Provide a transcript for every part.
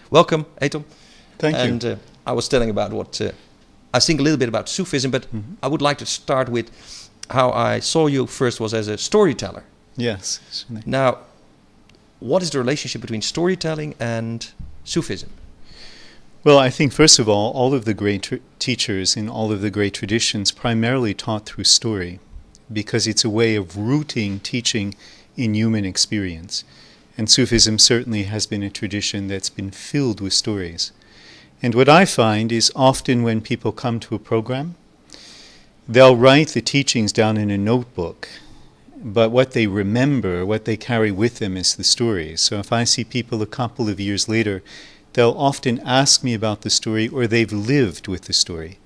welcome, Atum. Thank you. And I was telling about what I think a little bit about Sufism, but I would like to start with how I saw you first was as a storyteller. Yes. Now, what is the relationship between storytelling and Sufism? Well, I think, first of all of the great teachers in all of the great traditions primarily taught through story, because it's a way of rooting teaching in human experience. And Sufism certainly has been a tradition that's been filled with stories. And what I find is often when people come to a program, they'll write the teachings down in a notebook, but what they remember, what they carry with them is the stories. So if I see people a couple of years later, they'll often ask me about the story, or they've lived with the story.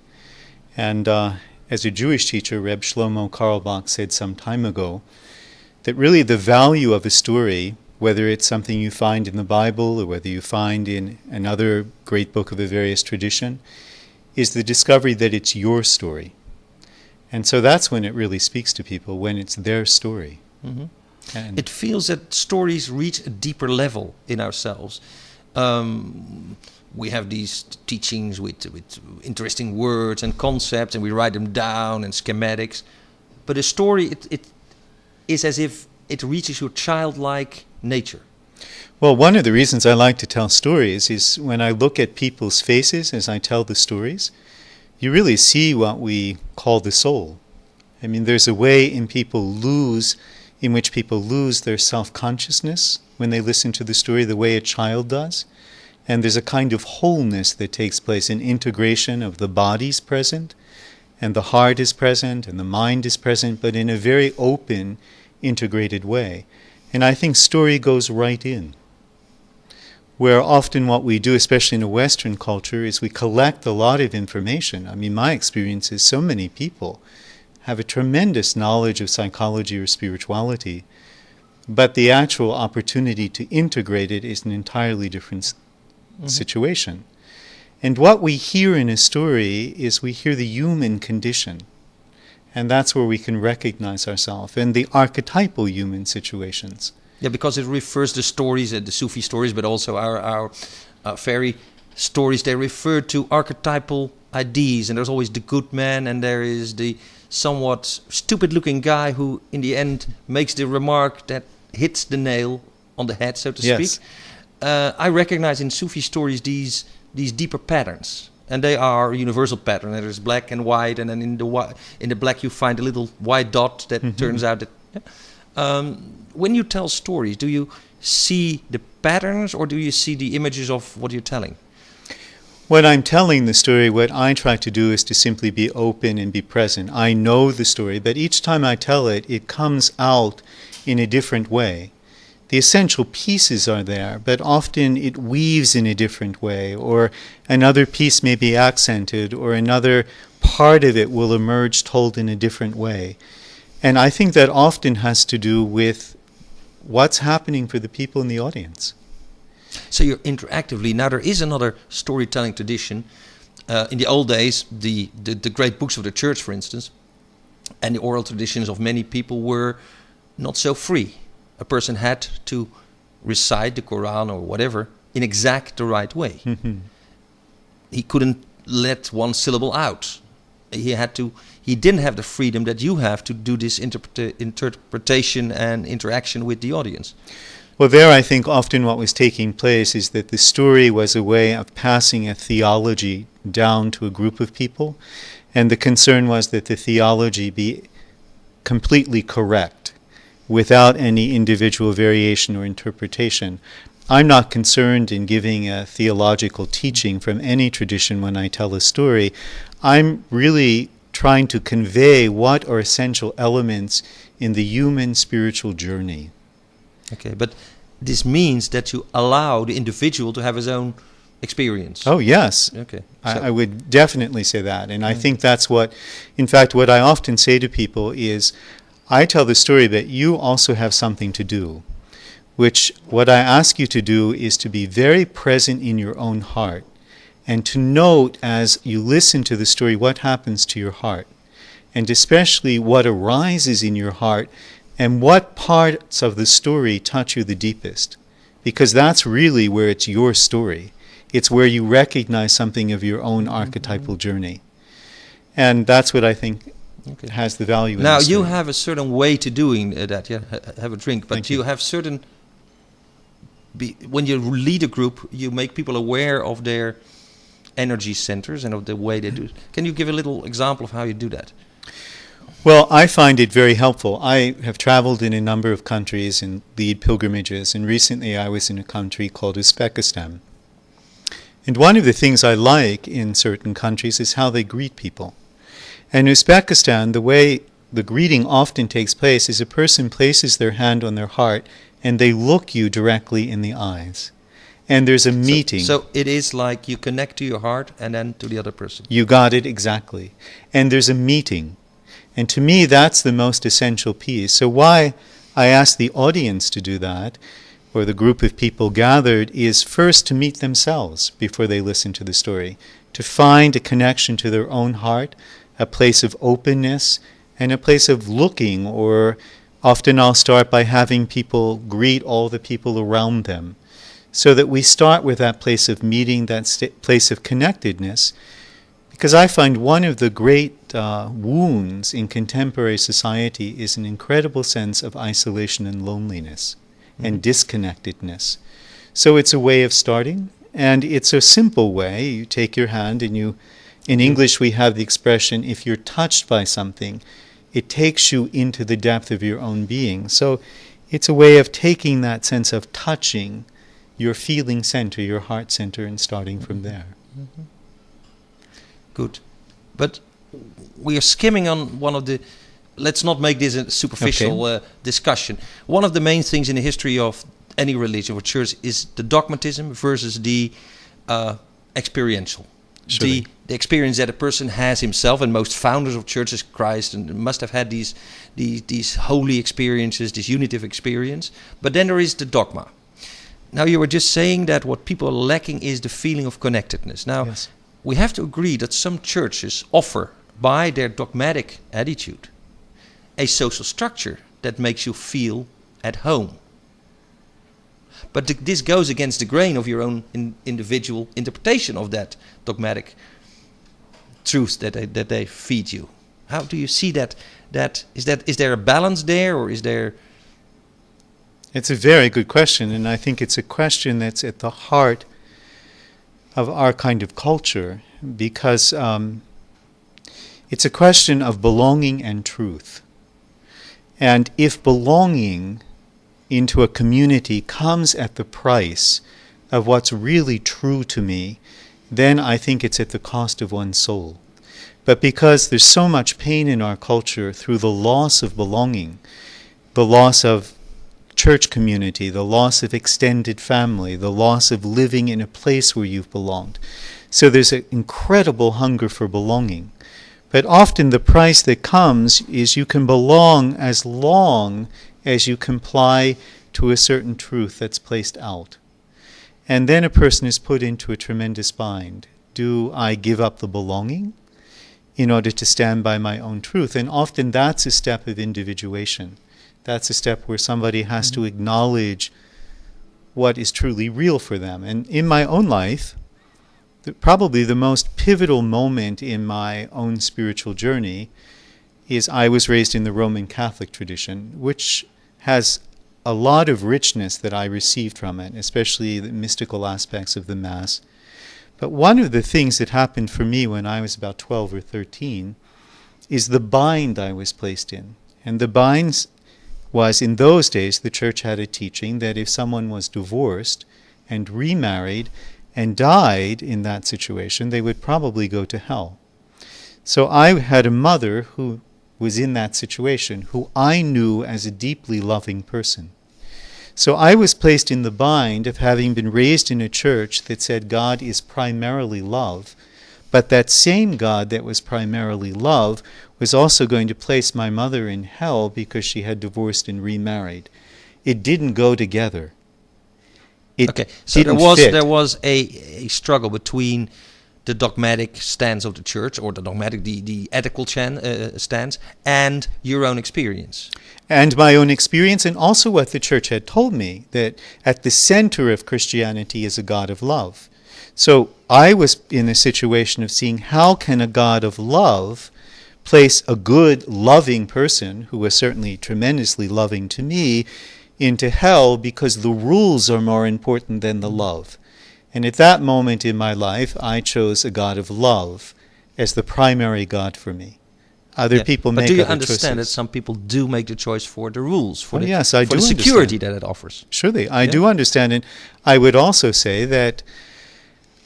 And as a Jewish teacher, Reb Shlomo Carlebach said some time ago that really the value of a story, whether it's something you find in the Bible or whether you find in another great book of a various tradition, is the discovery that it's your story. And so that's when it really speaks to people, when it's their story. Mm-hmm. And it feels that stories reach a deeper level in ourselves. We have these teachings with interesting words and concepts, and we write them down and schematics. But a story, it is as if it reaches your childlike nature. Well, one of the reasons I like to tell stories is when I look at people's faces as I tell the stories, you really see what we call the soul. I mean, there's a way in which people lose their self-consciousness when they listen to the story, the way a child does. And there's a kind of wholeness that takes place, an integration of the body's present, and the heart is present, and the mind is present, but in a very open, integrated way. And I think story goes right in. Where often what we do, especially in a Western culture, is we collect a lot of information. I mean, my experience is so many people have a tremendous knowledge of psychology or spirituality, but the actual opportunity to integrate it is an entirely different situation. And what we hear in a story is we hear the human condition. And that's where we can recognize ourselves in the archetypal human situations. Yeah, because it refers to stories, the Sufi stories, but also our fairy stories. They refer to archetypal ideas, and there's always the good man, and there is the somewhat stupid-looking guy who, in the end, makes the remark that hits the nail on the head, so to speak. I recognize in Sufi stories these deeper patterns, and they are universal patterns. There's black and white, and then in the black you find a little white dot that turns out that. Yeah. When you tell stories, do you see the patterns or do you see the images of what you're telling? When I'm telling the story, what I try to do is to simply be open and be present. I know the story, but each time I tell it, it comes out in a different way. The essential pieces are there, but often it weaves in a different way, or another piece may be accented, or another part of it will emerge told in a different way. And I think that often has to do with what's happening for the people in the audience. So you're interactively. Now there is another storytelling tradition. In the old days, the great books of the church, for instance, and the oral traditions of many people were not so free. A person had to recite the Quran or whatever in exact the right way. He couldn't let one syllable out. He didn't have the freedom that you have to do this interpretation and interaction with the audience. Well, there I think often what was taking place is that the story was a way of passing a theology down to a group of people, and the concern was that the theology be completely correct, without any individual variation or interpretation. I'm not concerned in giving a theological teaching from any tradition when I tell a story. I'm really trying to convey what are essential elements in the human spiritual journey. Okay, but this means that you allow the individual to have his own experience. Oh, yes. Okay. I would definitely say that. And I think that's what I often say to people is, I tell the story that you also have something to do, which what I ask you to do is to be very present in your own heart and to note as you listen to the story what happens to your heart, and especially what arises in your heart and what parts of the story touch you the deepest, because that's really where it's your story. It's where you recognize something of your own archetypal journey. And that's what I think has the value in Now, this you story. have a certain way to doing that, yeah? Have a drink. But Thank you you. have certain... when you lead a group, you make people aware of their energy centers and of the way they do it. Can you give a little example of how you do that? Well, I find it very helpful. I have traveled in a number of countries and lead pilgrimages, and recently I was in a country called Uzbekistan. And one of the things I like in certain countries is how they greet people. And in Uzbekistan, the way the greeting often takes place is a person places their hand on their heart and they look you directly in the eyes. And there's a meeting. So it is like you connect to your heart and then to the other person. You got it exactly. And there's a meeting. And to me, that's the most essential piece. So why I asked the audience to do that, or the group of people gathered, is first to meet themselves before they listen to the story, to find a connection to their own heart, a place of openness, and a place of looking, or often I'll start by having people greet all the people around them, so that we start with that place of meeting, that place of connectedness, because I find one of the great wounds in contemporary society is an incredible sense of isolation and loneliness and disconnectedness. So it's a way of starting, and it's a simple way. You take your hand and you, in English we have the expression, if you're touched by something, it takes you into the depth of your own being. So it's a way of taking that sense of touching your feeling center, your heart center, and starting from there. Mm-hmm. Good. But we are skimming on one of the... Let's not make this a superficial discussion. One of the main things in the history of any religion or church is the dogmatism versus the experiential. Sure. The experience that a person has himself, and most founders of churches, Christ, and must have had these holy experiences, this unitive experience. But then there is the dogma. Now you were just saying that what people are lacking is the feeling of connectedness. Now, Yes. we have to agree that some churches offer, by their dogmatic attitude, a social structure that makes you feel at home. But this goes against the grain of your own individual interpretation of that dogmatic truth that they feed you. How do you see that? Is there a balance there, or is there... It's a very good question, and I think it's a question that's at the heart of our kind of culture, because it's a question of belonging and truth. And if belonging into a community comes at the price of what's really true to me, then I think it's at the cost of one's soul. But because there's so much pain in our culture through the loss of belonging, the loss of church community, the loss of extended family, the loss of living in a place where you've belonged. So there's an incredible hunger for belonging. But often the price that comes is you can belong as long as you comply to a certain truth that's placed out. And then a person is put into a tremendous bind. Do I give up the belonging in order to stand by my own truth? And often that's a step of individuation. That's a step where somebody has to acknowledge what is truly real for them. And in my own life, probably the most pivotal moment in my own spiritual journey is I was raised in the Roman Catholic tradition, which has a lot of richness that I received from it, especially the mystical aspects of the Mass. But one of the things that happened for me when I was about 12 or 13 is the bind I was placed in. And the binds was, in those days, the church had a teaching that if someone was divorced and remarried and died in that situation, they would probably go to hell. So I had a mother who was in that situation, who I knew as a deeply loving person. So I was placed in the bind of having been raised in a church that said God is primarily love, but that same God that was primarily love was also going to place my mother in hell because she had divorced and remarried. It didn't go together. Okay, so there was a struggle between the dogmatic stance of the church, or the dogmatic, the ethical stance, and your own experience. And my own experience, and also what the church had told me, that at the center of Christianity is a God of love. So I was in a situation of seeing how can a God of love place a good, loving person, who was certainly tremendously loving to me, into hell because the rules are more important than the love. And at that moment in my life, I chose a God of love as the primary God for me. Other people make other choices. But do you understand that some people do make the choice for the rules, for yes, I do the security that it offers? Surely, I do understand. And I would also say that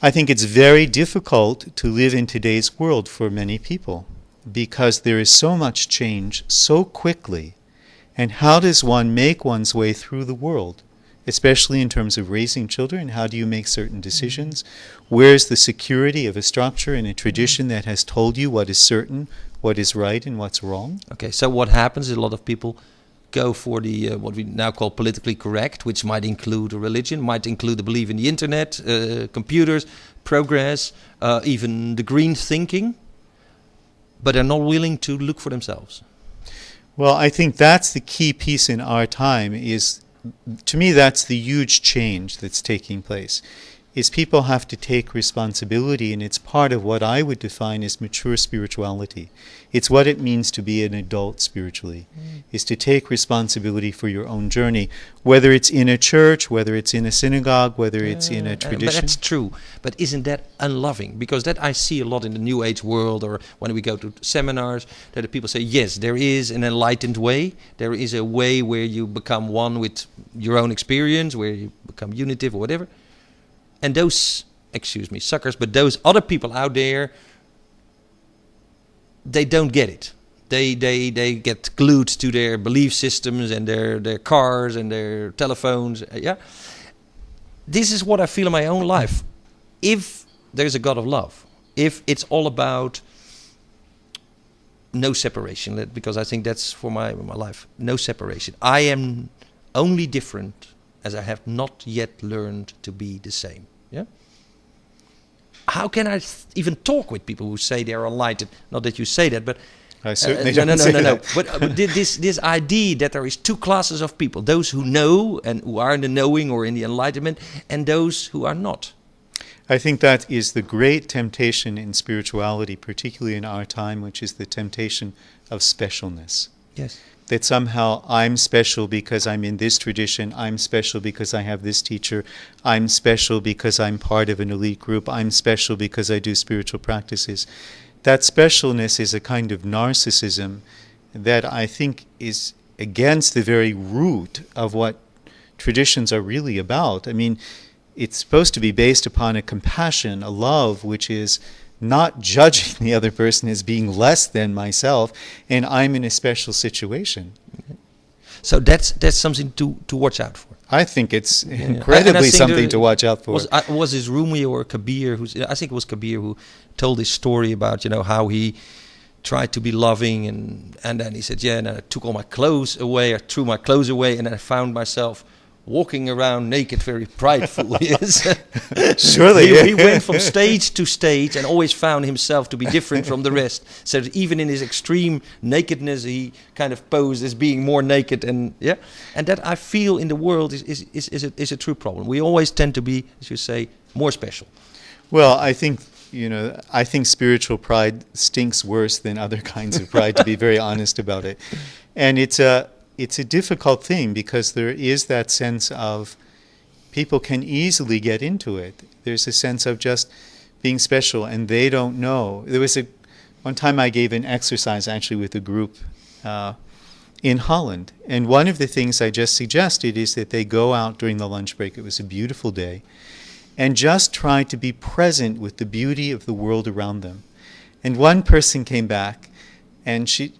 I think it's very difficult to live in today's world for many people because there is so much change so quickly. And how does one make one's way through the world, especially in terms of raising children? How do you make certain decisions? Where's the security of a structure and a tradition that has told you what is certain, what is right, and what's wrong? Okay, so what happens is a lot of people go for the what we now call politically correct, which might include a religion, might include the belief in the internet, computers, progress, even the green thinking, but they're not willing to look for themselves. Well, I think that's the key piece in our time is, to me, that's the huge change that's taking place, is people have to take responsibility, and it's part of what I would define as mature spirituality. It's what it means to be an adult spiritually, is to take responsibility for your own journey, whether it's in a church, whether it's in a synagogue, whether it's in a tradition. But that's true. But isn't that unloving? Because that I see a lot in the New Age world, or when we go to seminars, that the people say, yes, there is an enlightened way. There is a way where you become one with your own experience, where you become unitive or whatever. And those, excuse me, suckers, but those other people out there, they don't get it. They get glued to their belief systems and their cars and their telephones. Yeah, this is what I feel in my own life. If there's a God of love, if it's all about no separation, because I think that's for my life, no separation. I am only different as I have not yet learned to be the same. Yeah. How can I even talk with people who say they are enlightened? Not that you say that, but I certainly don't say no. that. But this idea that there is two classes of people: those who know and who are in the knowing or in the enlightenment, and those who are not. I think that is the great temptation in spirituality, particularly in our time, which is the temptation of specialness. Yes. That somehow I'm special because I'm in this tradition, I'm special because I have this teacher, I'm special because I'm part of an elite group, I'm special because I do spiritual practices. That specialness is a kind of narcissism that I think is against the very root of what traditions are really about. I mean, it's supposed to be based upon a compassion, a love, which is not judging the other person as being less than myself, and I'm in a special situation. So that's something to watch out for. I think it's incredibly something to watch out for. Was this Rumi or Kabir? I think it was Kabir who told this story about how he tried to be loving, and then he said, and I took all my clothes away, I threw my clothes away, and I found myself walking around naked, very prideful. Yes. Surely. He went from stage to stage and always found himself to be different from the rest. So that even in his extreme nakedness, he kind of posed as being more naked. And that I feel in the world is a true problem. We always tend to be, as you say, more special. Well, I think spiritual pride stinks worse than other kinds of pride, to be very honest about it. And it's a difficult thing because there is that sense of people can easily get into it. There's a sense of just being special and they don't know. There was one time I gave an exercise actually with a group in Holland. And one of the things I just suggested is that they go out during the lunch break. It was a beautiful day. And just try to be present with the beauty of the world around them. And one person came back and she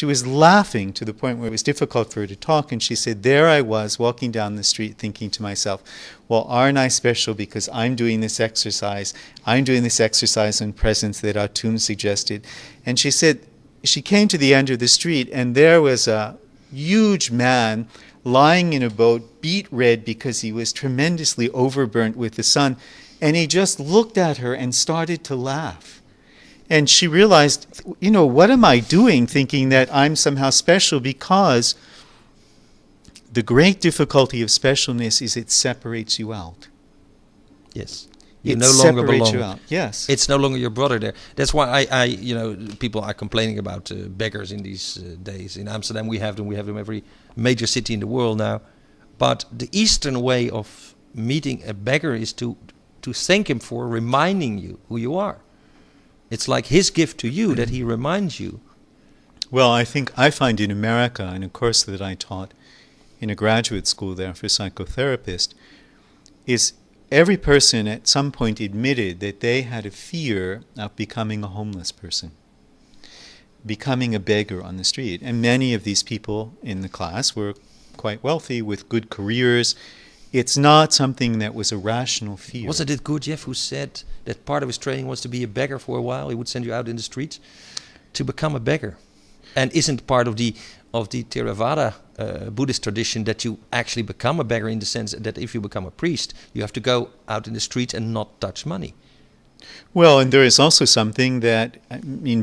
was laughing to the point where it was difficult for her to talk, and she said, there I was walking down the street thinking to myself, well, aren't I special because I'm doing this exercise on presence that Atum suggested. And she said, she came to the end of the street, and there was a huge man lying in a boat, beet red because he was tremendously overburnt with the sun, and he just looked at her and started to laugh. And she realized, what am I doing thinking that I'm somehow special? Because the great difficulty of specialness is it separates you out. Yes. You it no longer separates belong. you out. Yes. It's no longer your brother there. That's why people are complaining about beggars in these days. In Amsterdam we have them. We have them every major city in the world now. But the Eastern way of meeting a beggar is to thank him for reminding you who you are. It's like his gift to you that he reminds you. Well, I find in America, in a course that I taught in a graduate school there for psychotherapists, is every person at some point admitted that they had a fear of becoming a homeless person, becoming a beggar on the street. And many of these people in the class were quite wealthy with good careers. It's not something that was a rational fear. Wasn't it Gurdjieff who said that part of his training was to be a beggar for a while? He would send you out in the streets to become a beggar. And isn't part of the Theravada Buddhist tradition that you actually become a beggar in the sense that if you become a priest, you have to go out in the streets and not touch money? Well, and there is also something that,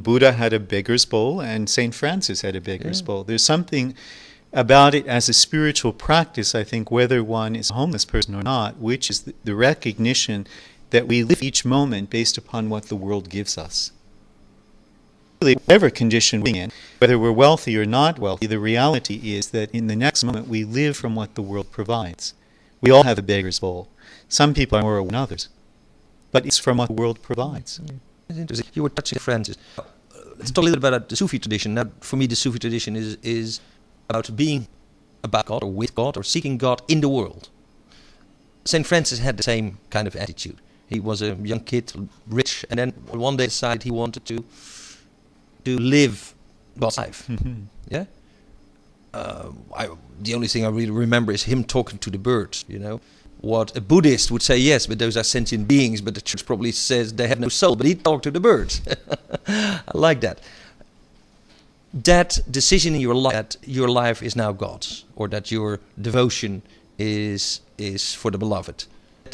Buddha had a beggar's bowl and St. Francis had a beggar's bowl. There's something about it as a spiritual practice, I think, whether one is a homeless person or not, which is the recognition that we live each moment based upon what the world gives us. Whatever condition we're in, whether we're wealthy or not wealthy, the reality is that in the next moment we live from what the world provides. We all have a beggar's bowl. Some people are more aware than others, but it's from what the world provides. It's interesting. You were touching Francis. Let's talk a little bit about the Sufi tradition. Now, for me, the Sufi tradition is about being about God or with God or seeking God in the world. St. Francis had the same kind of attitude. He was a young kid, rich, and then one day decided he wanted to live God's life. Yeah. The only thing I really remember is him talking to the birds. What a Buddhist would say, yes, but those are sentient beings. But the church probably says they have no soul. But he talked to the birds. I like that. That decision in your life that your life is now God's, or that your devotion is for the beloved.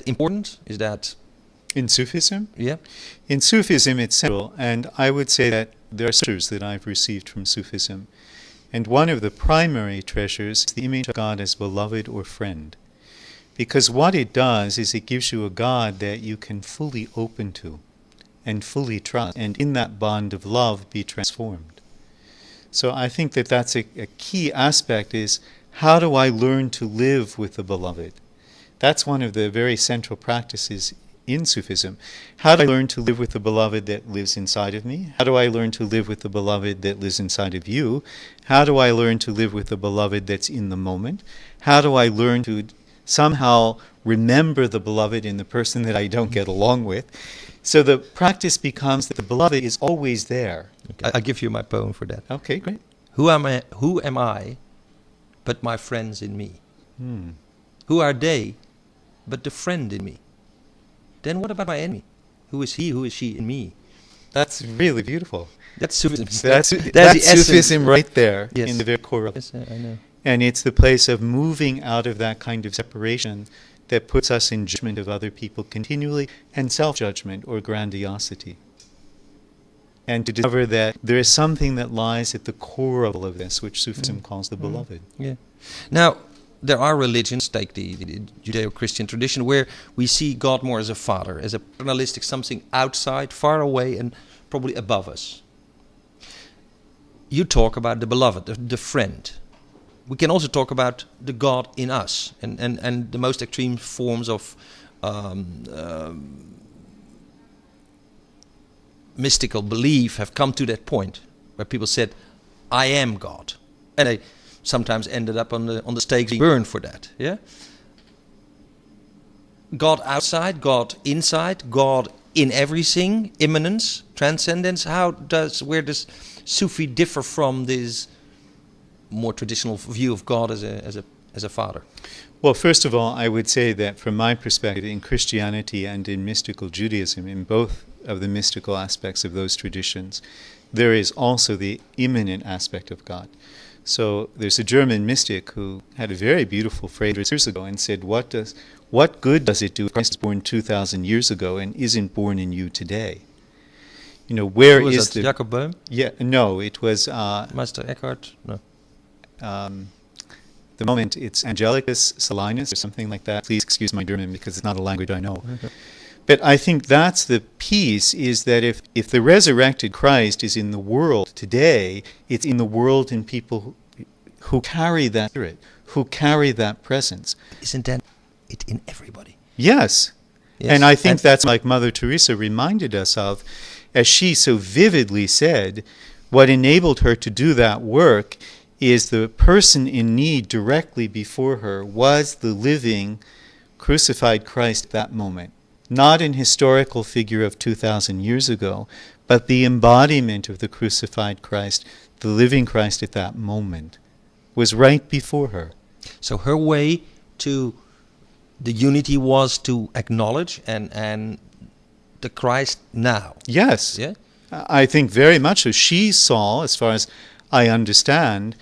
Important is that. In Sufism? Yeah. In Sufism it's central, and I would say that there are treasures that I've received from Sufism. And one of the primary treasures is the image of God as beloved or friend. Because what it does is it gives you a God that you can fully open to and fully trust, and in that bond of love be transformed. So I think that that's a key aspect is, how do I learn to live with the beloved? That's one of the very central practices in Sufism. How do I learn to live with the beloved that lives inside of me? How do I learn to live with the beloved that lives inside of you? How do I learn to live with the beloved that's in the moment? How do I learn to somehow remember the beloved in the person that I don't get along with? So the practice becomes that the beloved is always there. Okay. I'll give you my poem for that. Okay, great. Who am I but my friends in me? Who are they but the friend in me? Then what about my enemy? Who is he, who is she in me? That's really beautiful. That's Sufism. That's Sufism right there, yes. In the very core of it. Yes, I know. And it's the place of moving out of that kind of separation that puts us in judgment of other people continually, and self-judgment or grandiosity. And to discover that there is something that lies at the core of all of this, which Sufism calls the beloved. Yeah. Now, there are religions, like the Judeo-Christian tradition, where we see God more as a father, as a paternalistic, something outside, far away, and probably above us. You talk about the beloved, the friend. We can also talk about the God in us, and the most extreme forms of mystical belief have come to that point, where people said, I am God. And they sometimes ended up on the stakes being burned for that. Yeah. God outside, God inside, God in everything, immanence, transcendence. Where does Sufi differ from this more traditional view of God as a father? Well, first of all, I would say that from my perspective, in Christianity and in mystical Judaism, in both of the mystical aspects of those traditions, there is also the immanent aspect of God. So there's a German mystic who had a very beautiful phrase years ago and said, what good does it do if Christ was born 2,000 years ago and isn't born in you today? Where Who was is that? Jacob Boehm? Yeah, no, it was... Meister Eckhart? No. The moment it's Angelicus Salinus or something like that. Please excuse my German because it's not a language I know. Okay. But I think that's the piece, is that if the resurrected Christ is in the world today, it's in the world in people who carry that spirit, who carry that presence. Isn't that it in everybody? Yes. And I think that's like Mother Teresa reminded us of, as she so vividly said, what enabled her to do that work is the person in need directly before her was the living crucified Christ at that moment. Not an historical figure of 2,000 years ago, but the embodiment of the crucified Christ, the living Christ at that moment, was right before her. So her way to the unity was to acknowledge and the Christ now. Yes. Yeah? I think very much so. She saw, as far as I understand,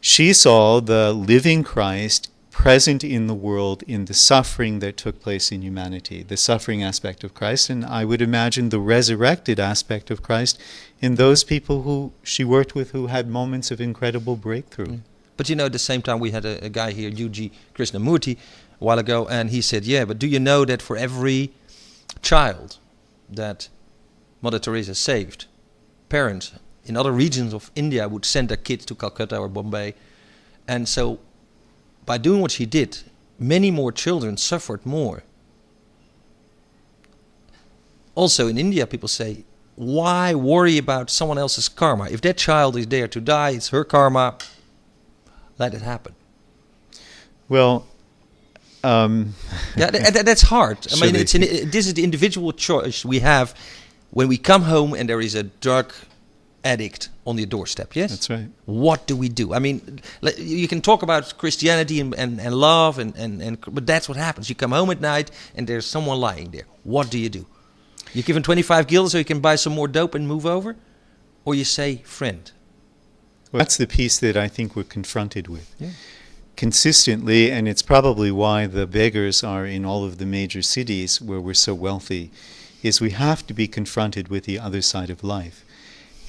she saw the living Christ present in the world in the suffering that took place in humanity, the suffering aspect of Christ, and I would imagine the resurrected aspect of Christ in those people who she worked with who had moments of incredible breakthrough. Yeah. But at the same time we had a guy here, Yuji Krishnamurti, a while ago, and he said, but do you know that for every child that Mother Teresa saved, parents in other regions of India would send their kids to Calcutta or Bombay, and so by doing what she did, many more children suffered more. Also in India, people say, why worry about someone else's karma? If that child is there to die, it's her karma, let it happen. Well, that's hard. I mean, this is the individual choice we have when we come home and there is a drug addict on your doorstep. Yes, that's right. What do we do? I mean, you can talk about Christianity and love, but that's what happens. You come home at night and there's someone lying there. What do? You give him 25 guilders so he can buy some more dope and move over, or you say, friend. Well, that's the piece that I think we're confronted with. Yeah. Consistently, and it's probably why the beggars are in all of the major cities where we're so wealthy, is we have to be confronted with the other side of life.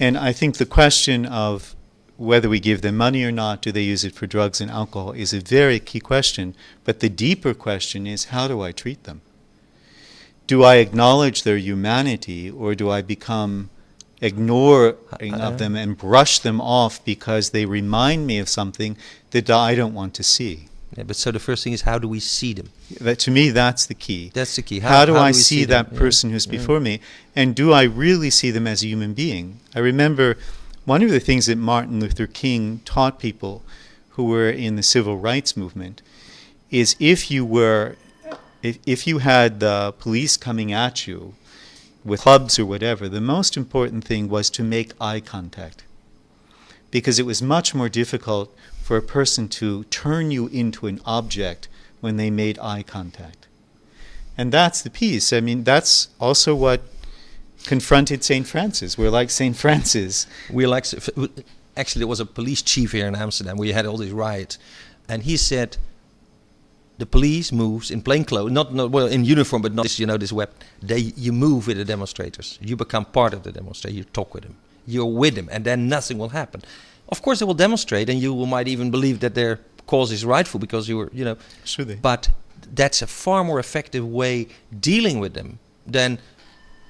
And I think the question of whether we give them money or not, do they use it for drugs and alcohol, is a very key question. But the deeper question is, how do I treat them? Do I acknowledge their humanity, or do I become ignoring of them and brush them off because they remind me of something that I don't want to see? Yeah, but so the first thing is, how do we see them? To me, that's the key. That's the key. How do I see that person who's before me? And do I really see them as a human being? I remember one of the things that Martin Luther King taught people who were in the civil rights movement is if you had the police coming at you with clubs or whatever, the most important thing was to make eye contact. Because it was much more difficult for a person to turn you into an object when they made eye contact. And that's the piece. I mean, that's also what confronted St. Francis. We're like St. Francis. Actually, there was a police chief here in Amsterdam where you had all these riots. And he said, the police moves in plain clothes, not in uniform, but not this weapon. You move with the demonstrators. You become part of the demonstration. You talk with them. You're with them, and then nothing will happen. Of course, they will demonstrate, and you might even believe that their cause is rightful because you were, Should they? But that's a far more effective way dealing with them than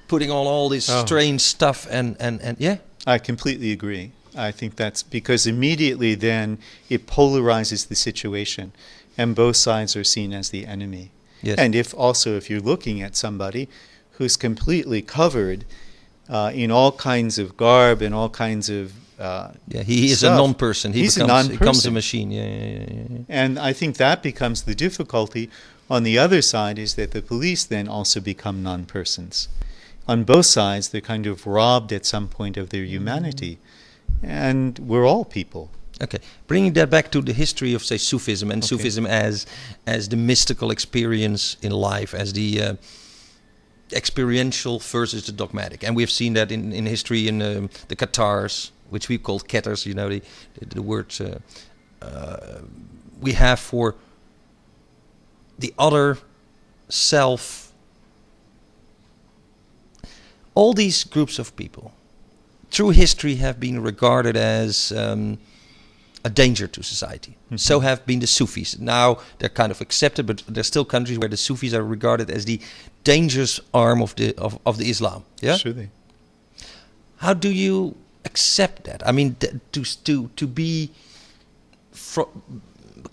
putting on all this strange stuff and yeah. I completely agree. I think that's because immediately then it polarizes the situation, and both sides are seen as the enemy. Yes. And if you're looking at somebody who's completely covered in all kinds of garb and all kinds of he is stuff, a non-person. He becomes a machine. Yeah. And I think that becomes the difficulty. On the other side is that the police then also become non-persons. On both sides, they're kind of robbed at some point of their humanity. And we're all people. Okay, bringing that back to the history of, say, Sufism, and Sufism as the mystical experience in life, as the experiential versus the dogmatic. And we've seen that in history in the Qatars, which we call ketters, the word we have for the other self. All these groups of people through history have been regarded as a danger to society. So have been the Sufis. Now they're kind of accepted, but there's still countries where the Sufis are regarded as the dangerous arm of the Islam. Yeah. Surely. How do you accept that? I mean, to be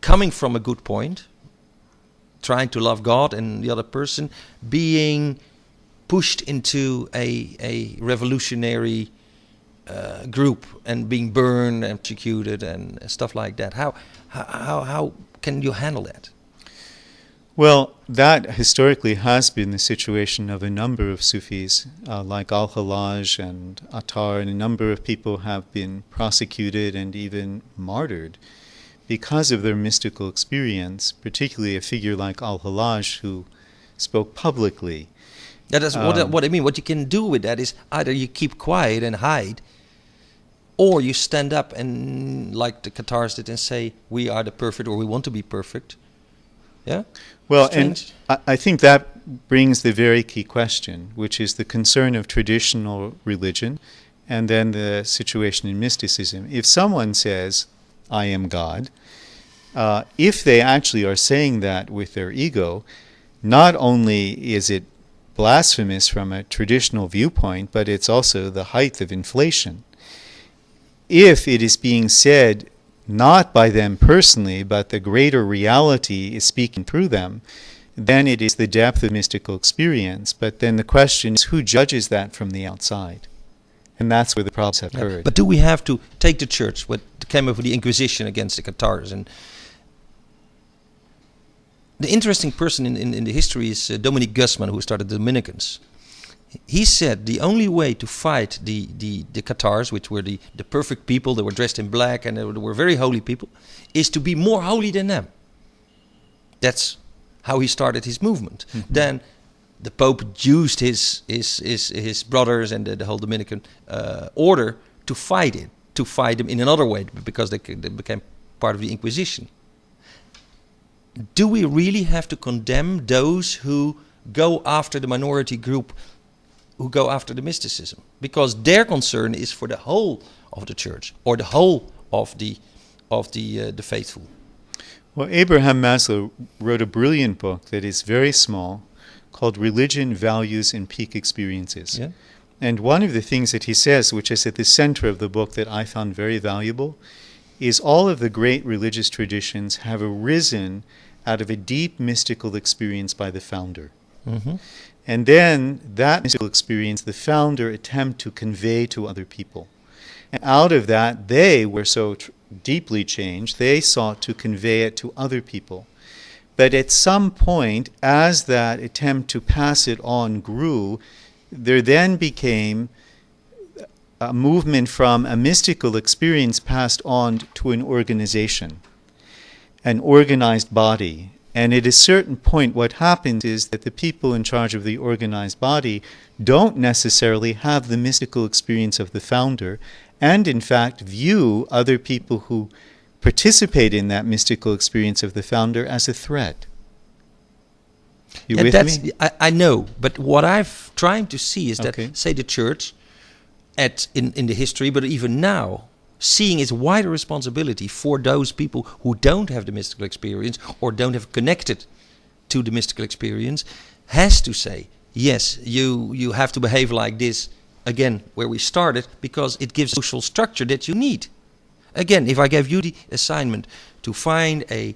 coming from a good point, trying to love God and the other person, being pushed into a revolutionary group and being burned and executed and stuff like that. How can you handle that? Well, that historically has been the situation of a number of Sufis, like Al-Hallaj and Attar, and a number of people have been prosecuted and even martyred because of their mystical experience, particularly a figure like Al-Hallaj who spoke publicly. That is what I mean. What you can do with that is either you keep quiet and hide, or you stand up and, like the Qatars did, and say, we are the perfect, or we want to be perfect. Yeah? Well, Strange. and I think that brings the very key question, which is the concern of traditional religion and then the situation in mysticism. If someone says, I am God, if they actually are saying that with their ego, not only is it blasphemous from a traditional viewpoint, but it's also the height of inflation. If it is being said not by them personally, but the greater reality is speaking through them, then it is the depth of mystical experience. But then the question is, who judges that from the outside? And that's where the problems have occurred. But do we have to take the church, what came up with the Inquisition against the Qatars? And the interesting person in the history is Dominic Guzman, who started the Dominicans. He said the only way to fight the Qatars, which were the perfect people, they were dressed in black and they were very holy people, is to be more holy than them. That's how he started his movement. Mm-hmm. Then the Pope used his brothers and the whole Dominican order to fight them in another way, because they became part of the Inquisition. Do we really have to condemn those who go after the minority group, who go after the mysticism? Because their concern is for the whole of the church, or the whole of the faithful. Well, Abraham Maslow wrote a brilliant book that is very small, called Religion, Values, and Peak Experiences. Yeah. And one of the things that he says, which is at the center of the book that I found very valuable, is all of the great religious traditions have arisen out of a deep mystical experience by the founder. Mm-hmm. And then that mystical experience, the founder attempt to convey to other people. And out of that, they were so deeply changed, they sought to convey it to other people. But at some point, as that attempt to pass it on grew, there then became a movement from a mystical experience passed on to an organization, an organized body. And at a certain point, what happens is that the people in charge of the organized body don't necessarily have the mystical experience of the founder, and in fact view other people who participate in that mystical experience of the founder as a threat. You with me? I know, but what I've trying to see is that, say, the church, in the history, but even now, seeing its wider responsibility for those people who don't have the mystical experience or don't have connected to the mystical experience, has to say, yes, you have to behave like this, again, where we started, because it gives social structure that you need. Again, if I gave you the assignment to find a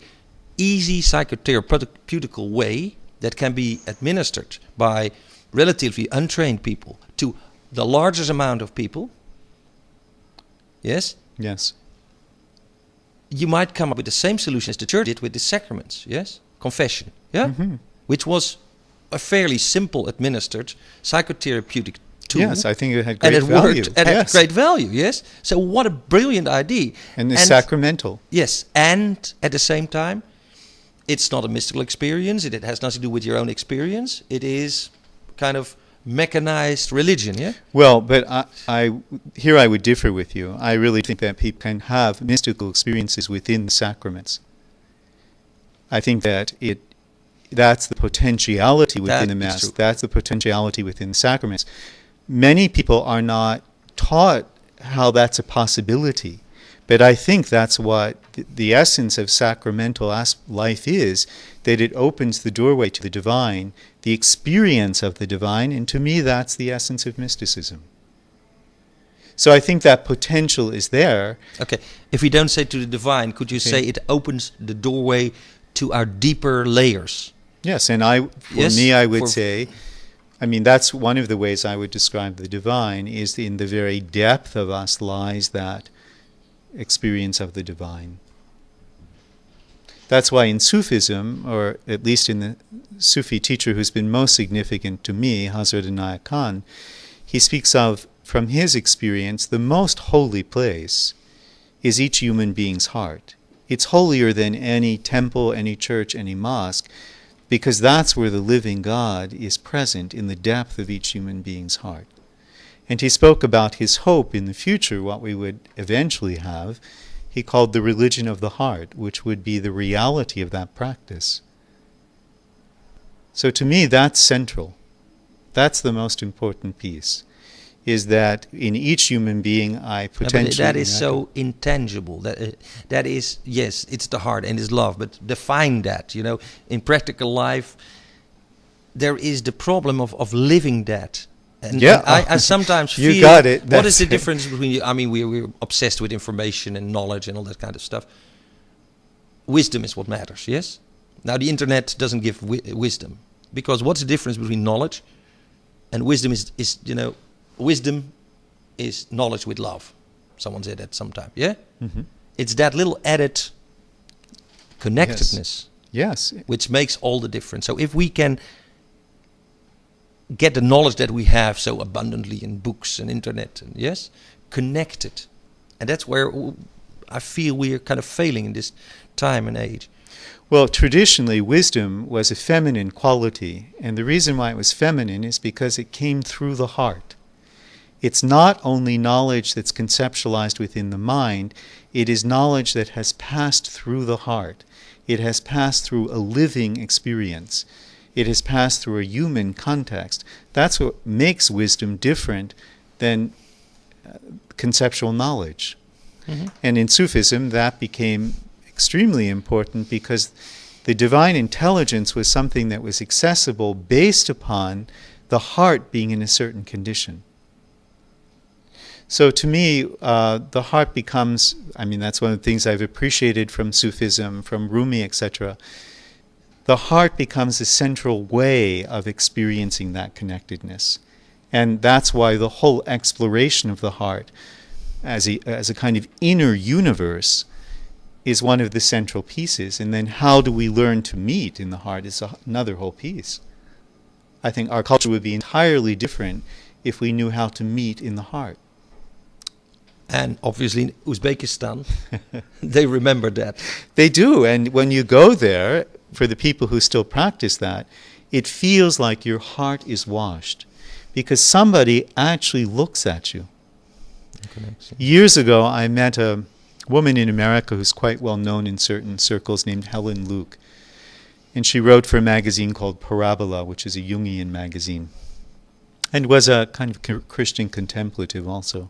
easy psychotherapeutical way that can be administered by relatively untrained people to the largest amount of people, yes? Yes. You might come up with the same solution as the church did with the sacraments, yes? Confession, yeah? Mm-hmm. Which was a fairly simple administered psychotherapeutic tool. Yes, I think it had great value. And it worked, and it had great value, yes? So what a brilliant idea. And it's sacramental. Yes, and at the same time, it's not a mystical experience. It has nothing to do with your own experience. It is kind of mechanized religion, yeah? Well, but I would differ with you. I really think that people can have mystical experiences within the sacraments. I think that that's the potentiality within the Mass. That's the potentiality within the sacraments. Many people are not taught how that's a possibility. But I think that's what the essence of sacramental life is, that it opens the doorway to the divine, the experience of the divine, and to me that's the essence of mysticism. So I think that potential is there. Okay, if we don't say to the divine, could you say it opens the doorway to our deeper layers? Yes, and I would say, I mean, that's one of the ways I would describe the divine, is in the very depth of us lies that experience of the divine. That's why in Sufism, or at least in the Sufi teacher who's been most significant to me, Hazrat Inayat Khan, he speaks of, from his experience, the most holy place is each human being's heart. It's holier than any temple, any church, any mosque, because that's where the living God is present in the depth of each human being's heart. And he spoke about his hope in the future, what we would eventually have. He called the religion of the heart, which would be the reality of that practice. So to me, that's central. That's the most important piece, is that in each human being I potentially... But that is so intangible. That is, yes, it's the heart and it's love, but define that, you know. In practical life, there is the problem of living that. And I sometimes feel... You got it. What is the difference between... I mean, we're obsessed with information and knowledge and all that kind of stuff. Wisdom is what matters, yes? Now, the internet doesn't give wisdom. Because what's the difference between knowledge and wisdom is, you know... Wisdom is knowledge with love. Someone said that sometime, yeah? Mm-hmm. It's that little added connectedness. Yes. Which makes all the difference. So if we can get the knowledge that we have so abundantly in books and internet, and yes, connected. And that's where I feel we are kind of failing in this time and age. Well, traditionally, wisdom was a feminine quality. And the reason why it was feminine is because it came through the heart. It's not only knowledge that's conceptualized within the mind, it is knowledge that has passed through the heart. It has passed through a living experience. It has passed through a human context. That's what makes wisdom different than conceptual knowledge. Mm-hmm. And in Sufism, that became extremely important because the divine intelligence was something that was accessible based upon the heart being in a certain condition. So to me, the heart becomes, I mean, that's one of the things I've appreciated from Sufism, from Rumi, etc. The heart becomes a central way of experiencing that connectedness. And that's why the whole exploration of the heart as a kind of inner universe is one of the central pieces. And then how do we learn to meet in the heart is another whole piece. I think our culture would be entirely different if we knew how to meet in the heart. And obviously in Uzbekistan, they remember that. They do, and when you go there, for the people who still practice that, it feels like your heart is washed because somebody actually looks at you. Years ago, I met a woman in America who's quite well known in certain circles named Helen Luke. And she wrote for a magazine called Parabola, which is a Jungian magazine, and was a kind of Christian contemplative also.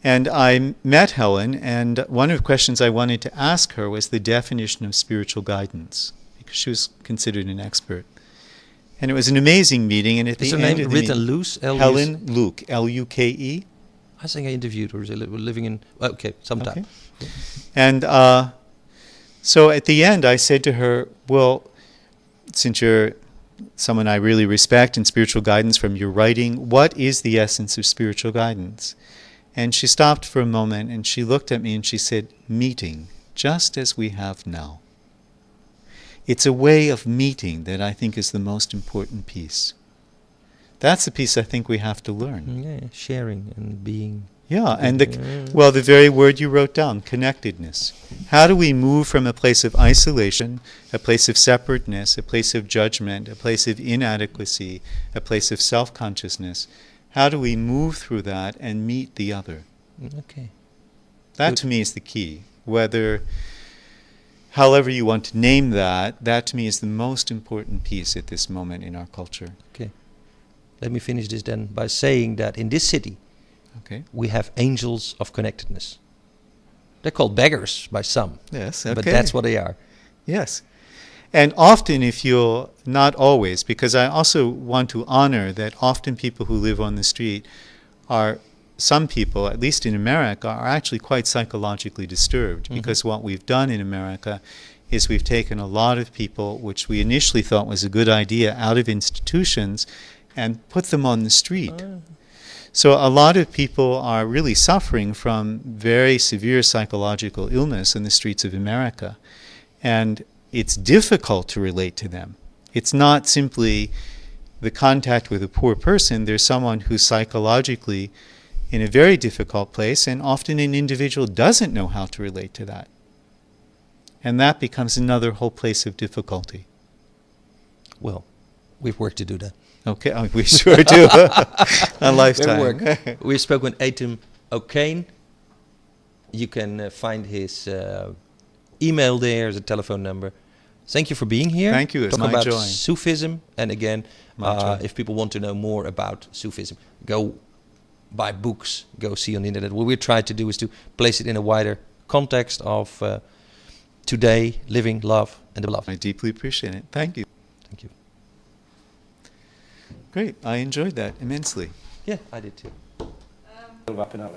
And I met Helen, and one of the questions I wanted to ask her was the definition of spiritual guidance, because she was considered an expert. And it was an amazing meeting, and at the end of the meeting... Helen Luke, L-U-K-E. I think I interviewed her. She was living in... Okay, sometime. Okay. And so at the end I said to her, well, since you're someone I really respect in spiritual guidance from your writing, what is the essence of spiritual guidance? And she stopped for a moment and she looked at me and she said, meeting, just as we have now. It's a way of meeting that I think is the most important piece. That's the piece I think we have to learn. Yeah, sharing and being. Yeah, and the very word you wrote down, connectedness. How do we move from a place of isolation, a place of separateness, a place of judgment, a place of inadequacy, a place of self-consciousness? How do we move through that and meet the other? Okay. That Good. To me is the key. However you want to name that to me is the most important piece at this moment in our culture. Okay. Let me finish this then by saying that in this city, we have angels of connectedness. They're called beggars by some. Yes, okay. But that's what they are. Yes. And often, if you're, not always, because I also want to honor that often people who live on the street are, some people, at least in America, are actually quite psychologically disturbed, because what we've done in America is we've taken a lot of people, which we initially thought was a good idea, out of institutions and put them on the street. So a lot of people are really suffering from very severe psychological illness in the streets of America. And it's difficult to relate to them. It's not simply the contact with a poor person. There's someone who's psychologically in a very difficult place, and often an individual doesn't know how to relate to that. And that becomes another whole place of difficulty. Well, we've work to do that. Okay, we sure do. A lifetime. Work. We spoke with Atum O'Kane. You can find his email there, as a telephone number. Thank you for being here. Thank you, it's Talk my about joy. Sufism, and again, My joy. if people want to know more about Sufism, go buy books, go see on the internet. What we try to do is to place it in a wider context of today, living, love, and the beloved. I deeply appreciate it. Thank you. Thank you. Great, I enjoyed that immensely. Yeah, I did too. Wrapping up.